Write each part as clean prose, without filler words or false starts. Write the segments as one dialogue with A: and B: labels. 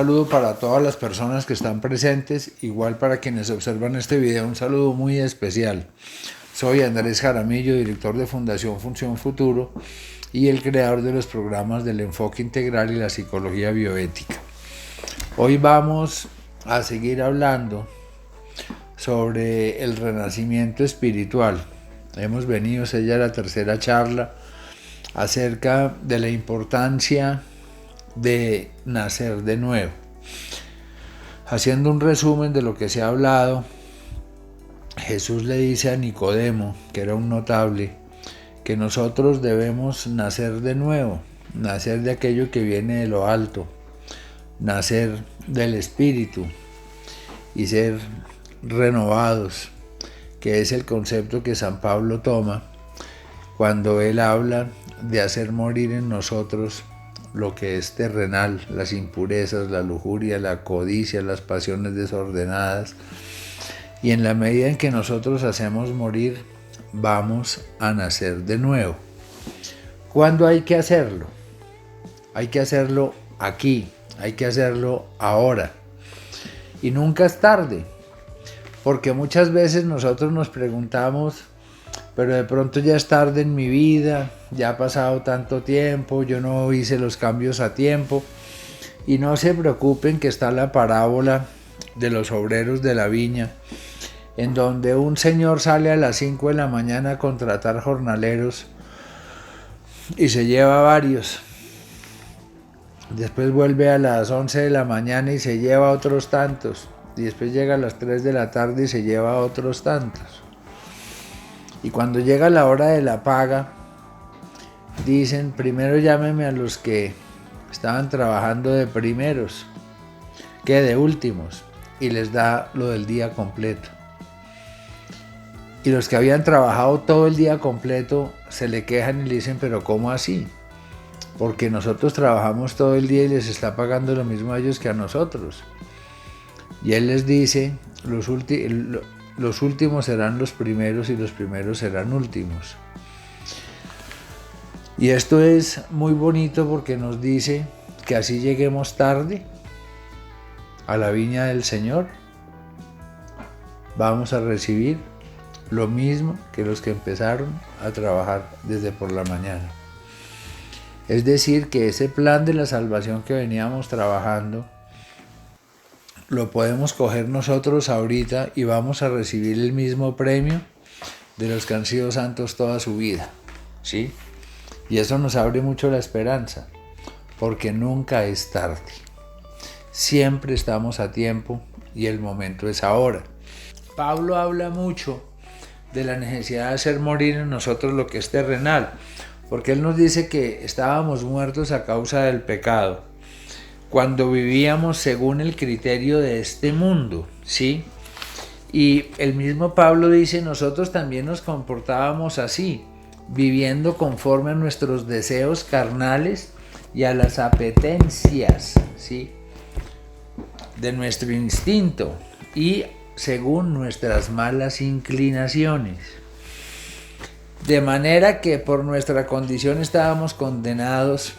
A: saludo para todas las personas que están presentes, igual para quienes observan este video, un saludo muy especial. Soy Andrés Jaramillo, director de Fundación Función Futuro y el creador de los programas del enfoque integral y la psicología bioética. Hoy vamos a seguir hablando sobre el renacimiento espiritual. Hemos venido, esa ya la tercera charla, acerca de la importancia de nacer de nuevo. Haciendo un resumen de lo que se ha hablado, Jesús le dice a Nicodemo, que era un notable, que nosotros debemos nacer de nuevo, nacer de aquello que viene de lo alto, nacer del Espíritu y ser renovados, que es el concepto que San Pablo toma cuando él habla de hacer morir en nosotros lo que es terrenal, las impurezas, la lujuria, la codicia, las pasiones desordenadas. Y en la medida en que nosotros hacemos morir, vamos a nacer de nuevo. ¿Cuándo hay que hacerlo? Hay que hacerlo aquí, hay que hacerlo ahora. Y nunca es tarde, porque muchas veces nosotros nos preguntamos, pero de pronto ya es tarde en mi vida, ya ha pasado tanto tiempo, yo no hice los cambios a tiempo. Y no se preocupen que está la parábola de los obreros de la viña, en donde un señor sale a las 5 de la mañana a contratar jornaleros y se lleva varios. Después vuelve a las 11 de la mañana y se lleva otros tantos. Y después llega a las 3 de la tarde y se lleva otros tantos. Y cuando llega la hora de la paga, dicen, primero llámeme a los que estaban trabajando de primeros, que de últimos, y les da lo del día completo. Y los que habían trabajado todo el día completo se le quejan y le dicen, pero ¿cómo así? Porque nosotros trabajamos todo el día y les está pagando lo mismo a ellos que a nosotros. Y él les dice, los últimos serán los primeros y los primeros serán últimos. Y esto es muy bonito porque nos dice que así lleguemos tarde a la viña del Señor, vamos a recibir lo mismo que los que empezaron a trabajar desde por la mañana. Es decir, que ese plan de la salvación que veníamos trabajando lo podemos coger nosotros ahorita y vamos a recibir el mismo premio de los que han sido santos toda su vida, ¿sí? Y eso nos abre mucho la esperanza, porque nunca es tarde. Siempre estamos a tiempo y el momento es ahora. Pablo habla mucho de la necesidad de hacer morir en nosotros lo que es terrenal, porque él nos dice que estábamos muertos a causa del pecado, cuando vivíamos según el criterio de este mundo, ¿sí? Y el mismo Pablo dice, nosotros también nos comportábamos así, viviendo conforme a nuestros deseos carnales y a las apetencias, ¿sí?, de nuestro instinto y según nuestras malas inclinaciones. De manera que por nuestra condición estábamos condenados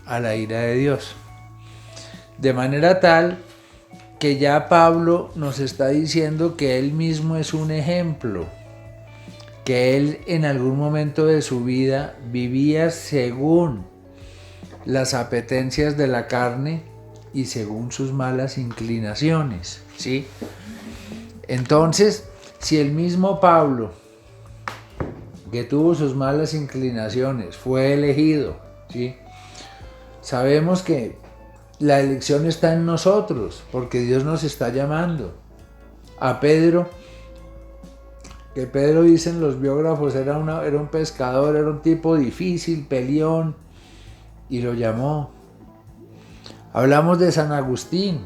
A: a la ira de Dios. De manera tal que ya Pablo nos está diciendo que él mismo es un ejemplo, que él en algún momento de su vida vivía según las apetencias de la carne y según sus malas inclinaciones, ¿sí? Entonces, si el mismo Pablo, que tuvo sus malas inclinaciones, fue elegido, ¿sí?, sabemos que la elección está en nosotros, porque Dios nos está llamando. A Pedro, que Pedro, dicen los biógrafos, era un pescador, era un tipo difícil, peleón, y lo llamó. Hablamos de San Agustín.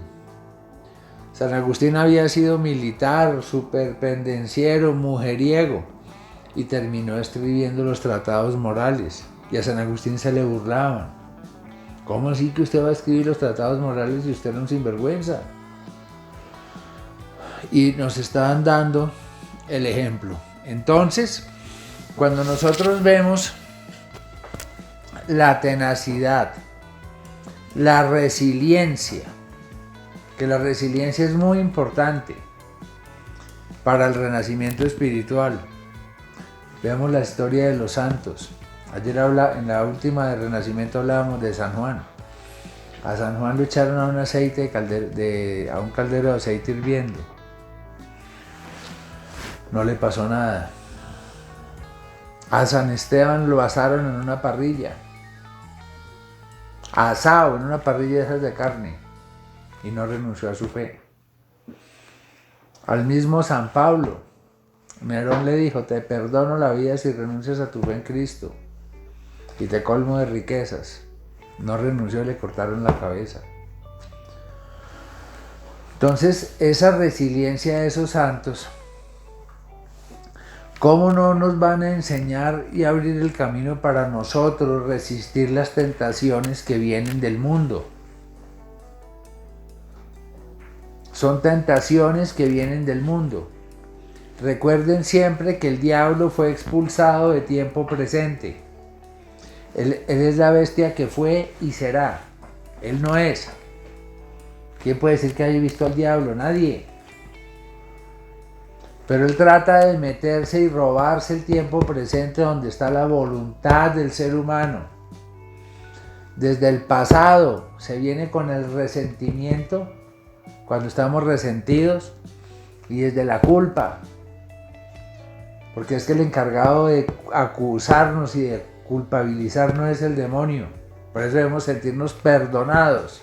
A: San Agustín había sido militar, superpendenciero, mujeriego, y terminó escribiendo los tratados morales, y a San Agustín se le burlaban. ¿Cómo así que usted va a escribir los tratados morales y usted era un sinvergüenza? Y nos estaban dando el ejemplo. Entonces, cuando nosotros vemos la tenacidad, la resiliencia que la resiliencia es muy importante para el renacimiento espiritual. Veamos la historia de los santos. Ayer en la última de Renacimiento hablábamos de San Juan. A San Juan lo echaron a un a un caldero de aceite hirviendo. No le pasó nada. A San Esteban lo asaron en una parrilla. Asado en una parrilla de esas de carne. Y no renunció a su fe. Al mismo San Pablo, Nerón le dijo: te perdono la vida si renuncias a tu fe en Cristo y te colmo de riquezas. No renunció y le cortaron la cabeza. Entonces, esa resiliencia de esos santos, ¿cómo no nos van a enseñar y abrir el camino para nosotros resistir las tentaciones que vienen del mundo? Son tentaciones que vienen del mundo. Recuerden siempre que el diablo fue expulsado de tiempo presente. Él es la bestia que fue y será. Él no es. ¿Quién puede decir que haya visto al diablo? Nadie. Pero él trata de meterse y robarse el tiempo presente donde está la voluntad del ser humano. Desde el pasado se viene con el resentimiento, cuando estamos resentidos, y desde la culpa. Porque es que el encargado de acusarnos y de culpabilizarnos es el demonio. Por eso debemos sentirnos perdonados.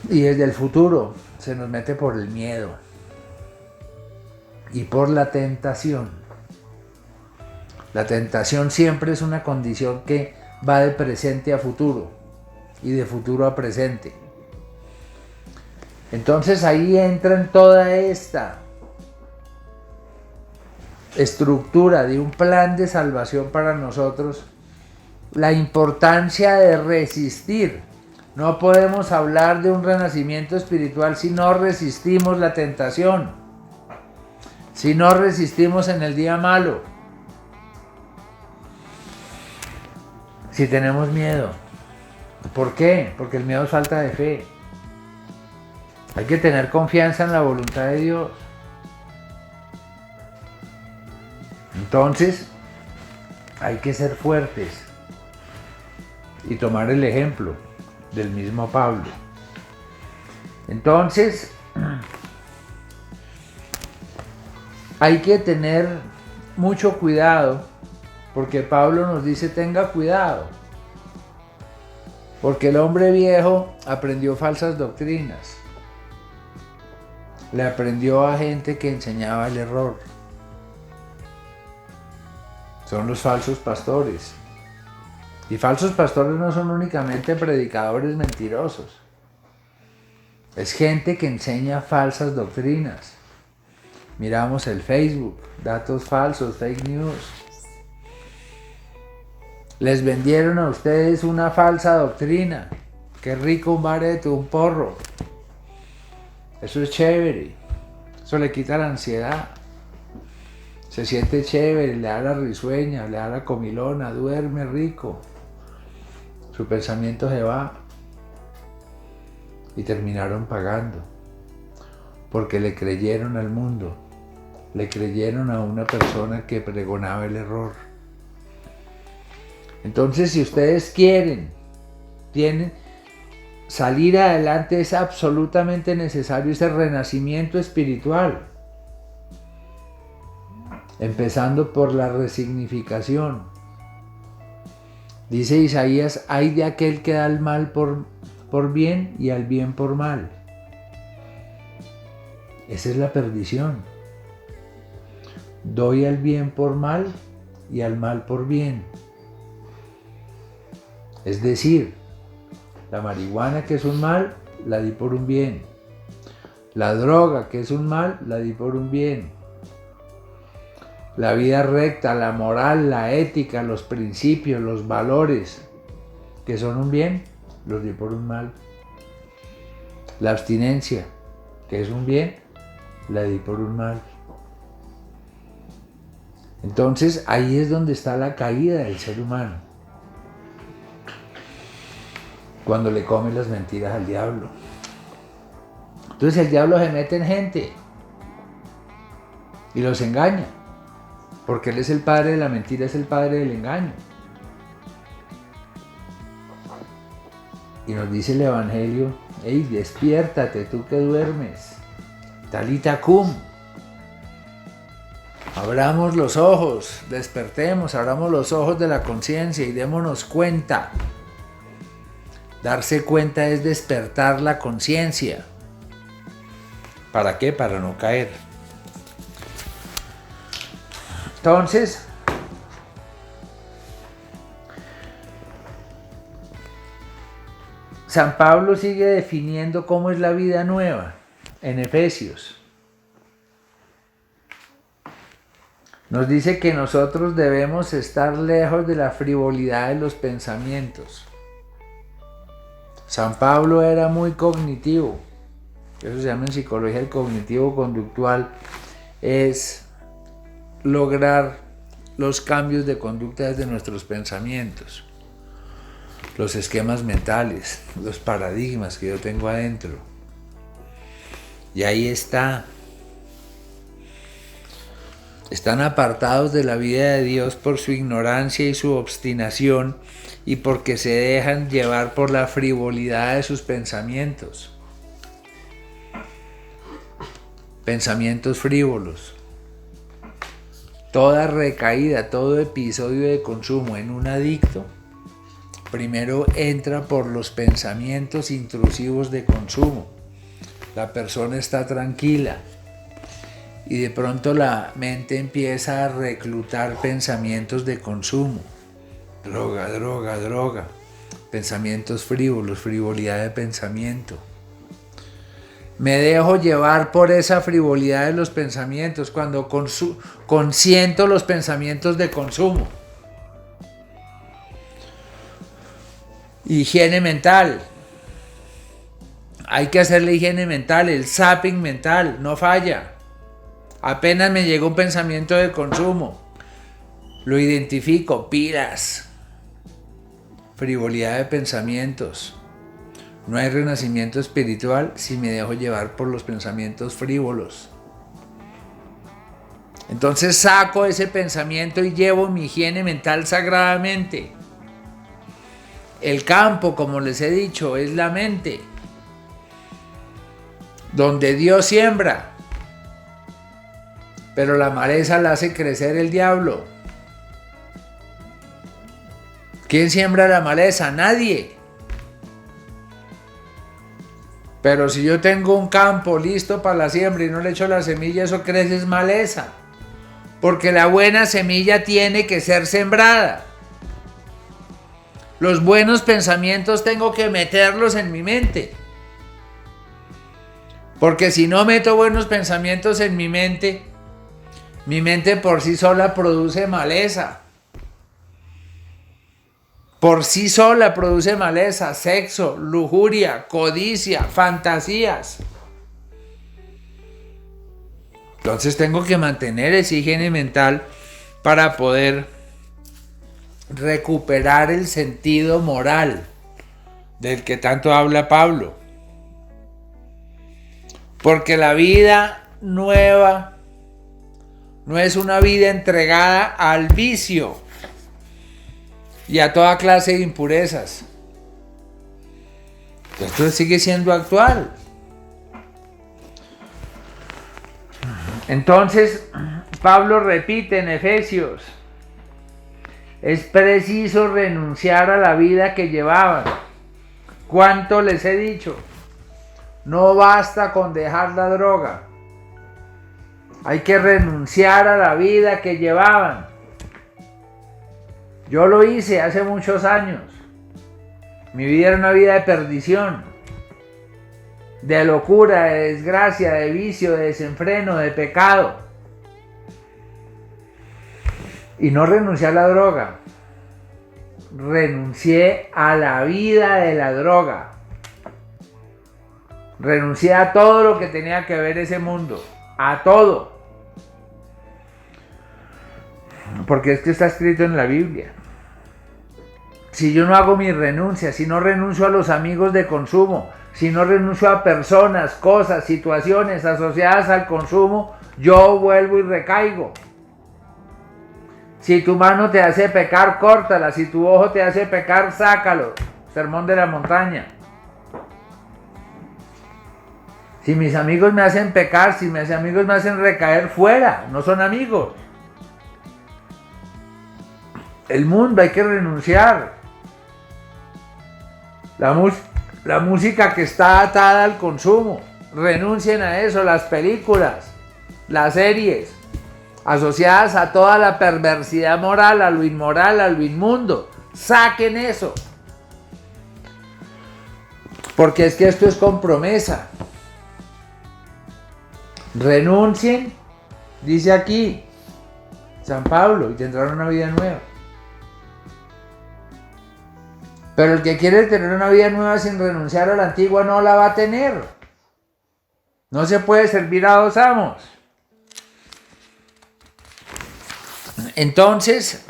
A: Y desde el futuro se nos mete por el miedo y por la tentación. La tentación siempre es una condición que va de presente a futuro y de futuro a presente. Entonces ahí entra en toda esta estructura de un plan de salvación para nosotros la importancia de resistir. No podemos hablar de un renacimiento espiritual si no resistimos la tentación, si no resistimos en el día malo, si tenemos miedo. ¿Por qué? Porque el miedo es falta de fe. Hay que tener confianza en la voluntad de Dios. Entonces, hay que ser fuertes y tomar el ejemplo del mismo Pablo. Entonces, hay que tener mucho cuidado, porque Pablo nos dice: tenga cuidado, porque el hombre viejo aprendió falsas doctrinas, le aprendió a gente que enseñaba el error. Son los falsos pastores. Y falsos pastores no son únicamente predicadores mentirosos. Es gente que enseña falsas doctrinas. Miramos el Facebook, datos falsos, fake news. Les vendieron a ustedes una falsa doctrina. Qué rico un bareto, un porro. Eso es chévere. Eso le quita la ansiedad. Se siente chévere, le da la risueña, le da la comilona, duerme rico. Su pensamiento se va. Y terminaron pagando. Porque le creyeron al mundo. Le creyeron a una persona que pregonaba el error. Entonces, si ustedes tienen salir adelante, es absolutamente necesario ese renacimiento espiritual. Empezando por la resignificación. Dice Isaías: hay de aquel que da el mal por bien y al bien por mal. Esa es la perdición. Doy al bien por mal y al mal por bien. Es decir, la marihuana, que es un mal, la di por un bien. La droga, que es un mal, la di por un bien. La vida recta, la moral, la ética, los principios, los valores, que son un bien, los di por un mal. La abstinencia, que es un bien, la di por un mal. Entonces ahí es donde está la caída del ser humano. Cuando le come las mentiras al diablo. Entonces el diablo se mete en gente y los engaña, porque él es el padre de la mentira, es el padre del engaño. Y nos dice el Evangelio: hey, despiértate tú que duermes, Talita cum. Abramos los ojos, despertemos, abramos los ojos de la conciencia y démonos cuenta. Darse cuenta es despertar la conciencia. ¿Para qué? Para no caer. Entonces, San Pablo sigue definiendo cómo es la vida nueva en Efesios. Nos dice que nosotros debemos estar lejos de la frivolidad de los pensamientos. San Pablo era muy cognitivo. Eso se llama en psicología el cognitivo conductual. Es lograr los cambios de conducta desde nuestros pensamientos, los esquemas mentales, los paradigmas que yo tengo adentro. Y ahí está. Están apartados de la vida de Dios por su ignorancia y su obstinación y porque se dejan llevar por la frivolidad de sus pensamientos. Pensamientos frívolos. Toda recaída, todo episodio de consumo en un adicto, primero entra por los pensamientos intrusivos de consumo. La persona está tranquila y de pronto la mente empieza a reclutar pensamientos de consumo. Droga, droga, droga. Pensamientos frívolos, frivolidad de pensamiento. Me dejo llevar por esa frivolidad de los pensamientos cuando consiento los pensamientos de consumo. Higiene mental. Hay que hacerle higiene mental, el zapping mental, no falla. Apenas me llegó un pensamiento de consumo, lo identifico, pilas. Frivolidad de pensamientos. No hay renacimiento espiritual si me dejo llevar por los pensamientos frívolos. Entonces saco ese pensamiento y llevo mi higiene mental sagradamente. El campo, como les he dicho, es la mente. Donde Dios siembra, pero la maleza la hace crecer el diablo. ¿Quién siembra la maleza? Nadie. Pero si yo tengo un campo listo para la siembra y no le echo la semilla, eso crece es maleza. Porque la buena semilla tiene que ser sembrada. Los buenos pensamientos tengo que meterlos en mi mente. Porque si no meto buenos pensamientos en mi mente por sí sola produce maleza. Por sí sola produce maleza, sexo, lujuria, codicia, fantasías. Entonces tengo que mantener esa higiene mental para poder recuperar el sentido moral del que tanto habla Pablo. Porque la vida nueva no es una vida entregada al vicio y a toda clase de impurezas. Esto sigue siendo actual. Entonces, Pablo repite en Efesios: es preciso renunciar a la vida que llevaban. ¿Cuánto les he dicho? No basta con dejar la droga. Hay que renunciar a la vida que llevaban. Yo lo hice hace muchos años. Mi vida era una vida de perdición, de locura, de desgracia, de vicio, de desenfreno, de pecado. Y no renuncié a la droga. Renuncié a la vida de la droga. Renuncié a todo lo que tenía que ver ese mundo. A todo. Porque es que está escrito en la Biblia. Si yo no hago mi renuncia, si no renuncio a los amigos de consumo, si no renuncio a personas, cosas, situaciones asociadas al consumo, yo vuelvo y recaigo. Si tu mano te hace pecar, córtala. Si tu ojo te hace pecar, sácalo. Sermón de la montaña. Si mis amigos me hacen pecar, si mis amigos me hacen recaer, fuera. No son amigos. El mundo hay que renunciar. La música que está atada al consumo. Renuncien a eso. Las películas, las series, asociadas a toda la perversidad moral, a lo inmoral, a lo inmundo. Saquen eso. Porque es que esto es con promesa. Renuncien, dice aquí San Pablo, y tendrán una vida nueva. Pero el que quiere tener una vida nueva sin renunciar a la antigua no la va a tener. No se puede servir a dos amos. Entonces,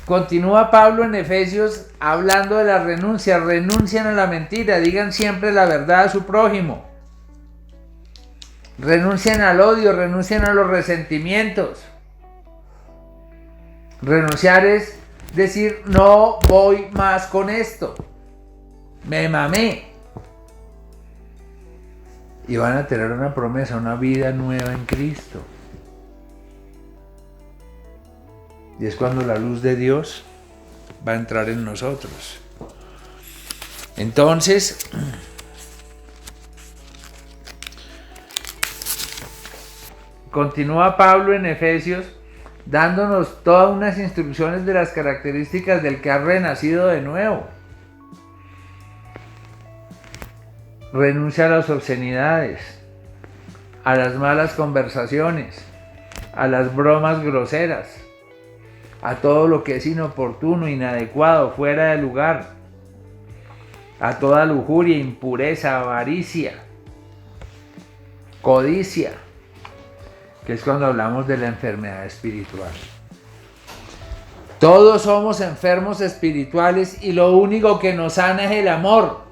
A: continúa Pablo en Efesios hablando de la renuncia. Renuncien a la mentira, digan siempre la verdad a su prójimo. Renuncien al odio, renuncien a los resentimientos. Renunciar es decir, no voy más con esto. Me mamé. Y van a tener una promesa, una vida nueva en Cristo. Y es cuando la luz de Dios va a entrar en nosotros. Entonces, continúa Pablo en Efesios dándonos todas unas instrucciones de las características del que ha renacido de nuevo. Renuncia a las obscenidades, a las malas conversaciones, a las bromas groseras, a todo lo que es inoportuno, inadecuado, fuera de lugar, a toda lujuria, impureza, avaricia, codicia, que es cuando hablamos de la enfermedad espiritual. Todos somos enfermos espirituales y lo único que nos sana es el amor.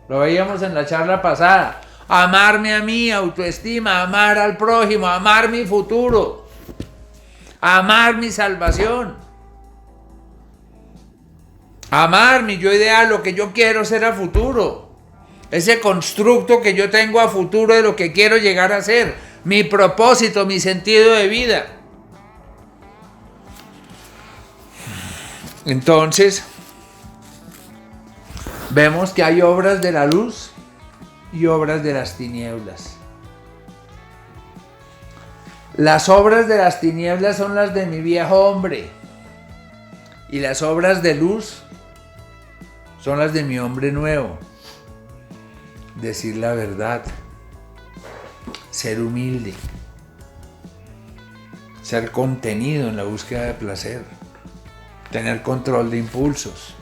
A: Lo veíamos en la charla pasada. Amarme a mí, autoestima, amar al prójimo, amar mi futuro, amar mi salvación, amar mi yo ideal, lo que yo quiero ser a futuro, ese constructo que yo tengo a futuro de lo que quiero llegar a ser, mi propósito, mi sentido de vida. Entonces, vemos que hay obras de la luz y obras de las tinieblas. Las obras de las tinieblas son las de mi viejo hombre y las obras de luz son las de mi hombre nuevo. Decir la verdad, ser humilde, ser contenido en la búsqueda de placer, tener control de impulsos.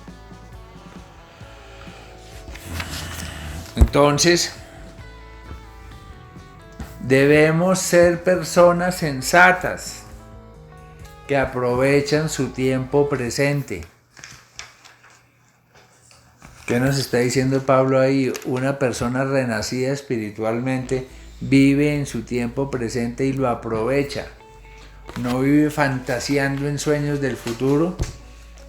A: Entonces, debemos ser personas sensatas que aprovechan su tiempo presente. ¿Qué nos está diciendo Pablo ahí? Una persona renacida espiritualmente vive en su tiempo presente y lo aprovecha. No vive fantaseando en sueños del futuro,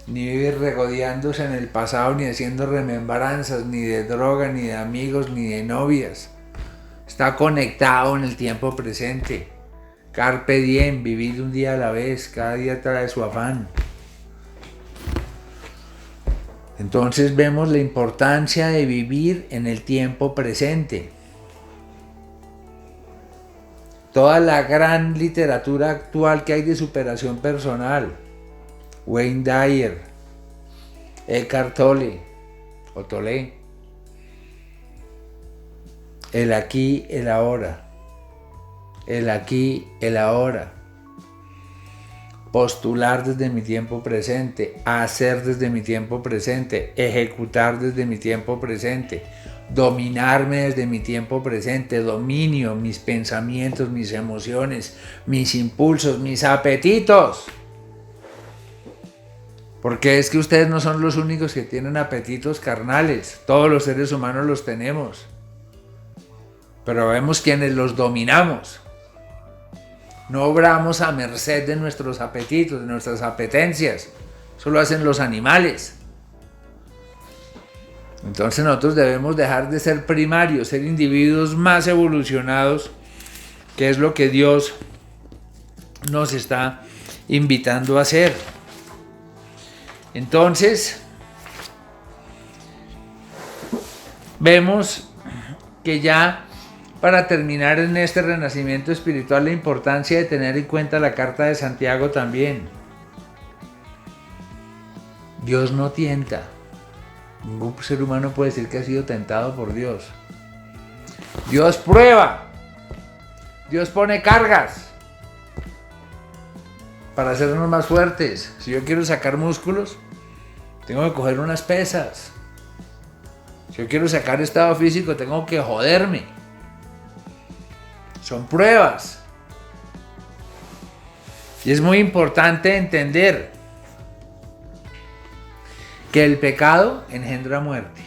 A: ni vive regodeándose en el pasado, ni haciendo remembranzas, ni de droga, ni de amigos, ni de novias. Está conectado en el tiempo presente. Carpe diem, vivir un día a la vez, cada día trae su afán. Entonces vemos la importancia de vivir en el tiempo presente. Toda la gran literatura actual que hay de superación personal, Wayne Dyer, Eckhart Tolle, el aquí, el ahora, el aquí, el ahora, postular desde mi tiempo presente, hacer desde mi tiempo presente, ejecutar desde mi tiempo presente, dominarme desde mi tiempo presente, dominio, mis pensamientos, mis emociones, mis impulsos, mis apetitos. Porque es que ustedes no son los únicos que tienen apetitos carnales. Todos los seres humanos los tenemos. Pero vemos quienes los dominamos. No obramos a merced de nuestros apetitos, de nuestras apetencias. Eso lo hacen los animales. Entonces nosotros debemos dejar de ser primarios, ser individuos más evolucionados, que es lo que Dios nos está invitando a hacer. Entonces, vemos que ya para terminar en este renacimiento espiritual, la importancia de tener en cuenta la carta de Santiago también. Dios no tienta. Ningún ser humano puede decir que ha sido tentado por Dios. Dios prueba. Dios pone cargas para hacernos más fuertes. Si yo quiero sacar músculos, tengo que coger unas pesas. Si yo quiero sacar estado físico, tengo que joderme. Son pruebas. Y es muy importante entender que el pecado engendra muerte.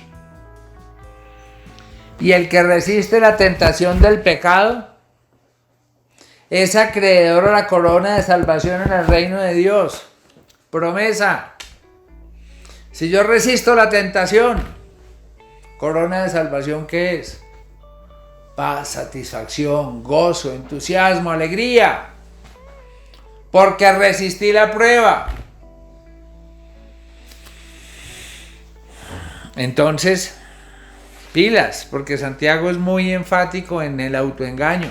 A: Y el que resiste la tentación del pecado es acreedor a la corona de salvación en el reino de Dios. Promesa. Si yo resisto la tentación, corona de salvación, ¿qué es? Paz, satisfacción, gozo, entusiasmo, alegría. Porque resistí la prueba. Entonces, pilas, porque Santiago es muy enfático en el autoengaño.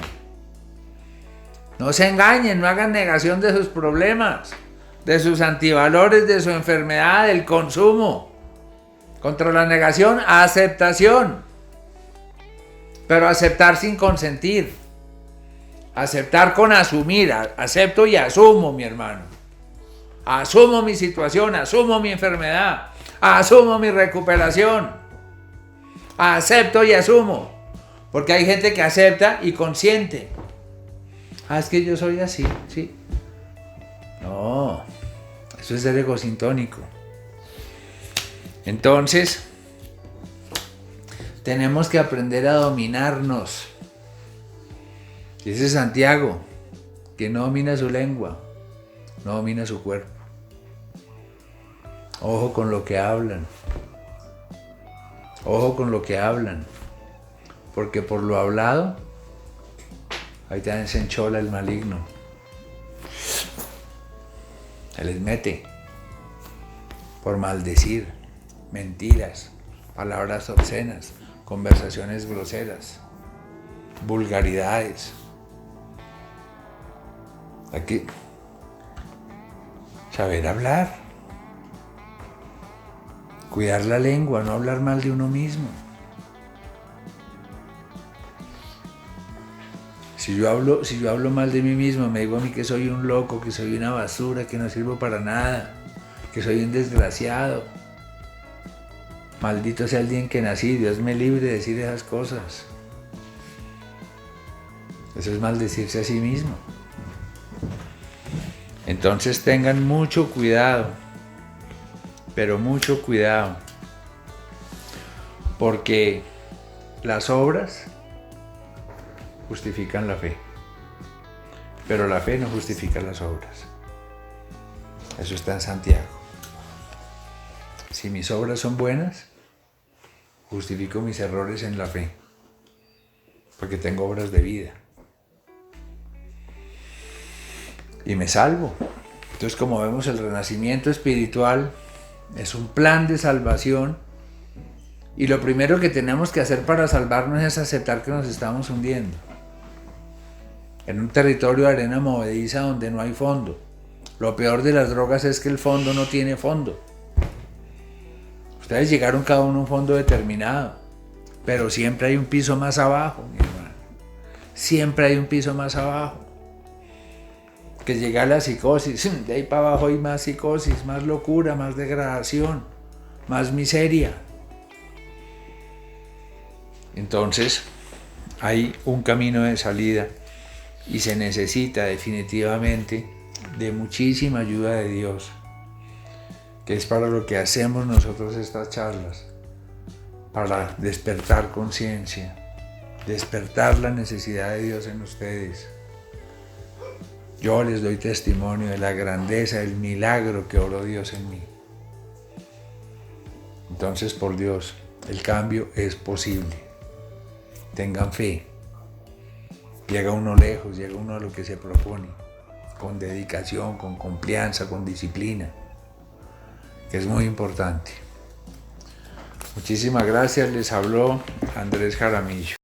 A: No se engañen, no hagan negación de sus problemas, de sus antivalores, de su enfermedad, del consumo. Contra la negación, aceptación. Pero aceptar sin consentir. Aceptar con asumir. Acepto y asumo, mi hermano. Asumo mi situación, asumo mi enfermedad, asumo mi recuperación. Acepto y asumo. Porque hay gente que acepta y consiente. Es que yo soy así, ¿sí? No, eso es ser egosintónico. Entonces, tenemos que aprender a dominarnos. Dice Santiago, que no domina su lengua, no domina su cuerpo. Ojo con lo que hablan. Ojo con lo que hablan. Porque por lo hablado, ahí también se enchola el maligno. Se les mete por maldecir, mentiras, palabras obscenas, conversaciones groseras, vulgaridades. Hay que saber hablar, cuidar la lengua, no hablar mal de uno mismo. Si yo hablo mal de mí mismo, me digo a mí que soy un loco, que soy una basura, que no sirvo para nada, que soy un desgraciado. Maldito sea el día en que nací, Dios me libre de decir esas cosas. Eso es maldecirse a sí mismo. Entonces tengan mucho cuidado, pero mucho cuidado, porque las obras justifican la fe, pero la fe no justifica las obras. Eso está en Santiago. Si mis obras son buenas, justifico mis errores en la fe, porque tengo obras de vida. Y me salvo. Entonces, como vemos, el renacimiento espiritual es un plan de salvación. Y lo primero que tenemos que hacer para salvarnos es aceptar que nos estamos hundiendo en un territorio de arena movediza donde no hay fondo. Lo peor de las drogas es que el fondo no tiene fondo. Ustedes llegaron cada uno a un fondo determinado, pero siempre hay un piso más abajo, mi hermano. Siempre hay un piso más abajo. Que llega a la psicosis, de ahí para abajo hay más psicosis, más locura, más degradación, más miseria. Entonces, hay un camino de salida y se necesita definitivamente de muchísima ayuda de Dios. que es para lo que hacemos nosotros estas charlas, para despertar conciencia, despertar la necesidad de Dios en ustedes. Yo les doy testimonio de la grandeza, del milagro que obró Dios en mí. Entonces, por Dios, el cambio es posible. Tengan fe. Llega uno lejos, llega uno a lo que se propone, con dedicación, con confianza, con disciplina, que es muy importante. Muchísimas gracias, les habló Andrés Jaramillo.